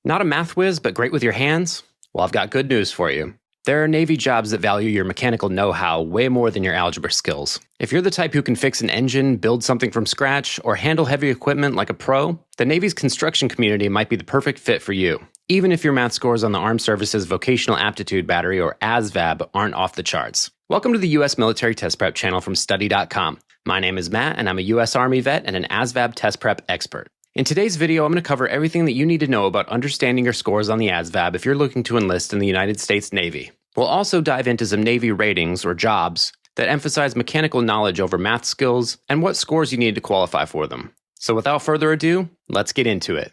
Not a math whiz, but great with your hands? Well, I've got good news for you. There are Navy jobs that value your mechanical know-how way more than your algebra skills. If you're the type who can fix an engine, build something from scratch, or handle heavy equipment like a pro, the Navy's construction community might be the perfect fit for you, even if your math scores on the Armed Services Vocational Aptitude Battery, or ASVAB, aren't off the charts. Welcome to the U.S. Military Test Prep channel from Study.com. My name is Matt, and I'm a U.S. Army vet and an ASVAB test prep expert. In today's video, I'm going to cover everything that you need to know about understanding your scores on the ASVAB if you're looking to enlist in the United States Navy. We'll also dive into some Navy ratings, or jobs, that emphasize mechanical knowledge over math skills and what scores you need to qualify for them. So without further ado, let's get into it.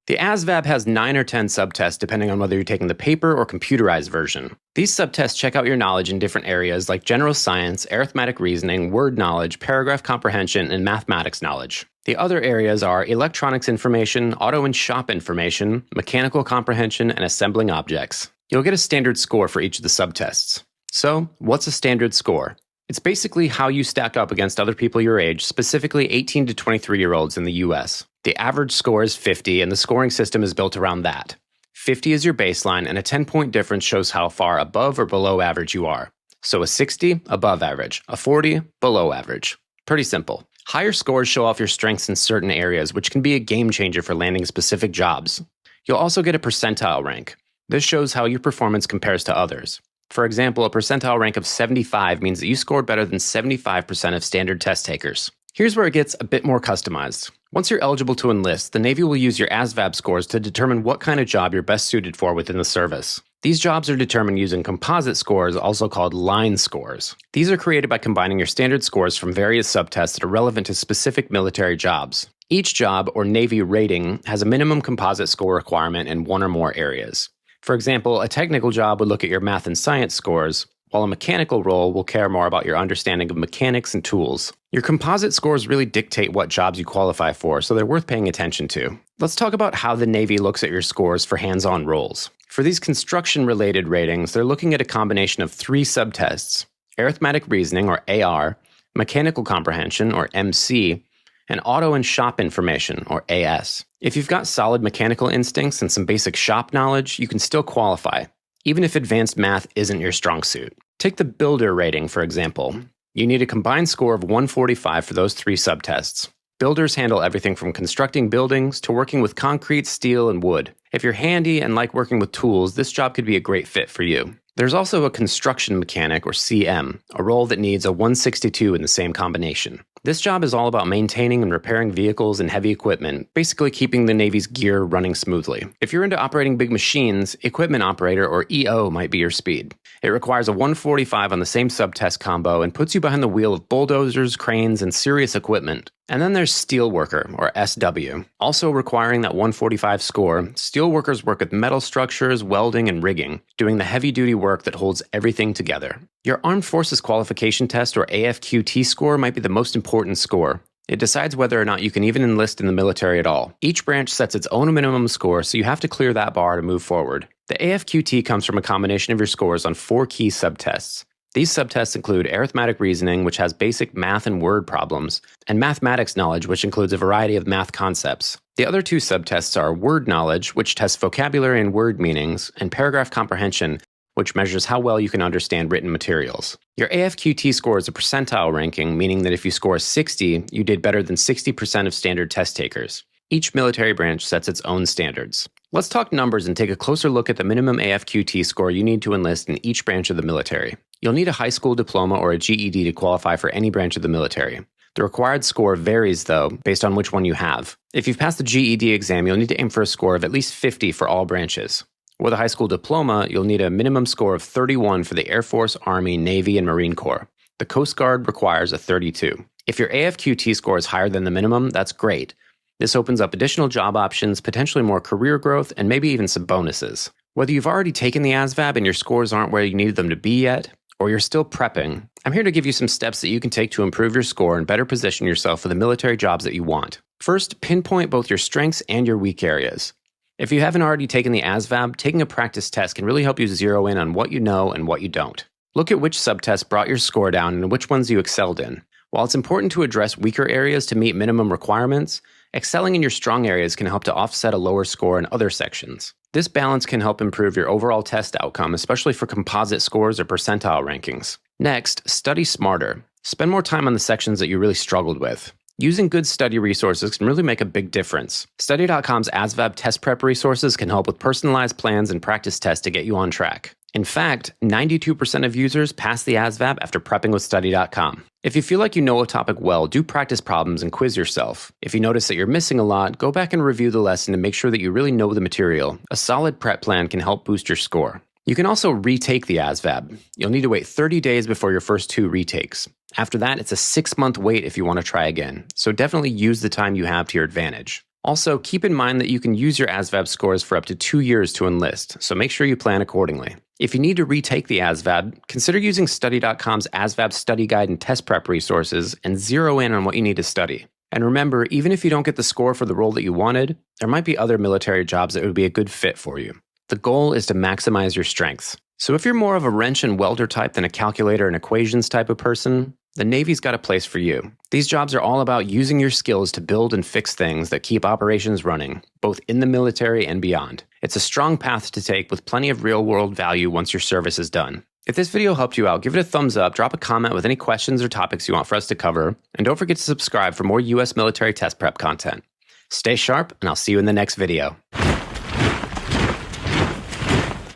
The ASVAB has 9 or 10 subtests depending on whether you're taking the paper or computerized version. These subtests check out your knowledge in different areas like general science, arithmetic reasoning, word knowledge, paragraph comprehension, and mathematics knowledge. The other areas are electronics information, auto and shop information, mechanical comprehension, and assembling objects. You'll get a standard score for each of the subtests. So, what's a standard score? It's basically how you stack up against other people your age, specifically 18 to 23-year-olds in the US. The average score is 50, and the scoring system is built around that. 50 is your baseline, and a 10-point difference shows how far above or below average you are. So a 60, above average. A 40, below average. Pretty simple. Higher scores show off your strengths in certain areas, which can be a game changer for landing specific jobs. You'll also get a percentile rank. This shows how your performance compares to others. For example, a percentile rank of 75 means that you scored better than 75% of standard test takers. Here's where it gets a bit more customized. Once you're eligible to enlist, the Navy will use your ASVAB scores to determine what kind of job you're best suited for within the service. These jobs are determined using composite scores, also called line scores. These are created by combining your standard scores from various subtests that are relevant to specific military jobs. Each job, or Navy rating, has a minimum composite score requirement in one or more areas. For example, a technical job would look at your math and science scores, while a mechanical role will care more about your understanding of mechanics and tools. Your composite scores really dictate what jobs you qualify for, so they're worth paying attention to. Let's talk about how the Navy looks at your scores for hands-on roles. For these construction-related ratings, they're looking at a combination of 3 subtests: arithmetic reasoning, or AR, mechanical comprehension, or MC, and auto and shop information, or AS. If you've got solid mechanical instincts and some basic shop knowledge, you can still qualify, even if advanced math isn't your strong suit. Take the builder rating, for example. You need a combined score of 145 for those 3 subtests. Builders handle everything from constructing buildings to working with concrete, steel, and wood. If you're handy and like working with tools, this job could be a great fit for you. There's also a construction mechanic, or CM, a role that needs a 162 in the same combination. This job is all about maintaining and repairing vehicles and heavy equipment, basically keeping the Navy's gear running smoothly. If you're into operating big machines, equipment operator, or EO, might be your speed. It requires a 145 on the same subtest combo and puts you behind the wheel of bulldozers, cranes, and serious equipment. And then there's Steelworker, or SW. Also requiring that 145 score, steelworkers work with metal structures, welding, and rigging, doing the heavy-duty work that holds everything together. Your Armed Forces Qualification Test, or AFQT score, might be the most important score. It decides whether or not you can even enlist in the military at all. Each branch sets its own minimum score, so you have to clear that bar to move forward. The AFQT comes from a combination of your scores on 4 key subtests. These subtests include arithmetic reasoning, which has basic math and word problems, and mathematics knowledge, which includes a variety of math concepts. The other 2 subtests are word knowledge, which tests vocabulary and word meanings, and paragraph comprehension, which measures how well you can understand written materials. Your AFQT score is a percentile ranking, meaning that if you score 60, you did better than 60% of standard test takers. Each military branch sets its own standards. Let's talk numbers and take a closer look at the minimum AFQT score you need to enlist in each branch of the military. You'll need a high school diploma or a GED to qualify for any branch of the military. The required score varies, though, based on which one you have. If you've passed the GED exam, you'll need to aim for a score of at least 50 for all branches. With a high school diploma, you'll need a minimum score of 31 for the Air Force, Army, Navy, and Marine Corps. The Coast Guard requires a 32. If your AFQT score is higher than the minimum, that's great. This opens up additional job options, potentially more career growth, and maybe even some bonuses. Whether you've already taken the ASVAB and your scores aren't where you need them to be yet, or you're still prepping, I'm here to give you some steps that you can take to improve your score and better position yourself for the military jobs that you want. First, pinpoint both your strengths and your weak areas. If you haven't already taken the ASVAB, taking a practice test can really help you zero in on what you know and what you don't. Look at which subtests brought your score down and which ones you excelled in. While it's important to address weaker areas to meet minimum requirements, Excelling in your strong areas can help to offset a lower score in other sections. This balance can help improve your overall test outcome, especially for composite scores or percentile rankings. Next, study smarter. Spend more time on the sections that you really struggled with. Using good study resources can really make a big difference. Study.com's ASVAB test prep resources can help with personalized plans and practice tests to get you on track. In fact, 92% of users pass the ASVAB after prepping with Study.com. If you feel like you know a topic well, do practice problems and quiz yourself. If you notice that you're missing a lot, go back and review the lesson to make sure that you really know the material. A solid prep plan can help boost your score. You can also retake the ASVAB. You'll need to wait 30 days before your first 2 retakes. After that, it's a 6-month wait if you want to try again, so definitely use the time you have to your advantage. Also, keep in mind that you can use your ASVAB scores for up to 2 years to enlist, so make sure you plan accordingly. If you need to retake the ASVAB, consider using Study.com's ASVAB study guide and test prep resources and zero in on what you need to study. And remember, even if you don't get the score for the role that you wanted, there might be other military jobs that would be a good fit for you. The goal is to maximize your strengths. So if you're more of a wrench and welder type than a calculator and equations type of person, the Navy's got a place for you. These jobs are all about using your skills to build and fix things that keep operations running, both in the military and beyond. It's a strong path to take with plenty of real-world value once your service is done. If this video helped you out, give it a thumbs up, drop a comment with any questions or topics you want for us to cover, and don't forget to subscribe for more U.S. military test prep content. Stay sharp, and I'll see you in the next video.